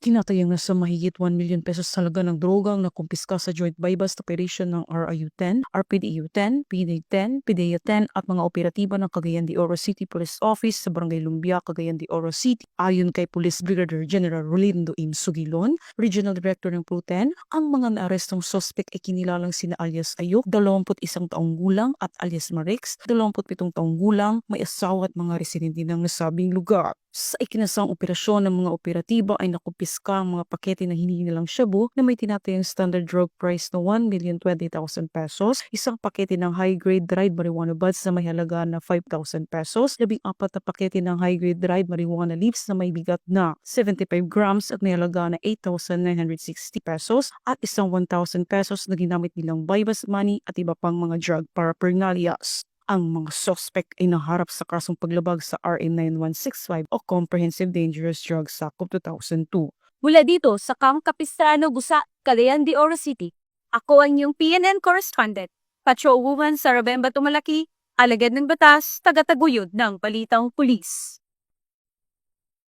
Tinatayang nasa mahigit 1 million pesos halaga ng drogang nakumpiska sa joint buy-bust operation ng RIU-10, RPDU-10, PDA-10, PDEA-10 at mga operatiba ng Cagayan de Oro City Police Office sa Barangay Lumbia, Cagayan de Oro City. Ayon kay Police Brigadier General Rolindo M. Sugilon, Regional Director ng PRO-10, ang mga naarestong suspect ay kinilalang sina alias Ayuk, 21 taong gulang at alias Marix, 27 taong gulang, may asawa at mga residente ng nasabing lugar. Sa ikinasang operasyon ng mga operatiba ay nakumpiska ang mga pakete na hinihinilang shabu na may tinatayang standard drug price na 1,020,000 pesos, isang pakete ng high-grade dried marijuana buds na may halaga na 5,000 pesos, 14 na pakete ng high-grade dried marijuana leaves na may bigat na 75 grams at may halaga na 8,960 pesos, at isang 1,000 pesos na ginamit nilang buy-bust money at iba pang mga drug paraphernalias. Ang mga suspect ay naharap sa kasong paglabag sa RA 9165 o Comprehensive Dangerous Drugs Act of 2002. Mula dito sa Camp Capistrano, Busa, Cagayan de Oro City, ako ang iyong PNN correspondent. Patrolwoman sa Rabemba Tumalaki, alagad ng batas, tagataguyod ng balitang pulis.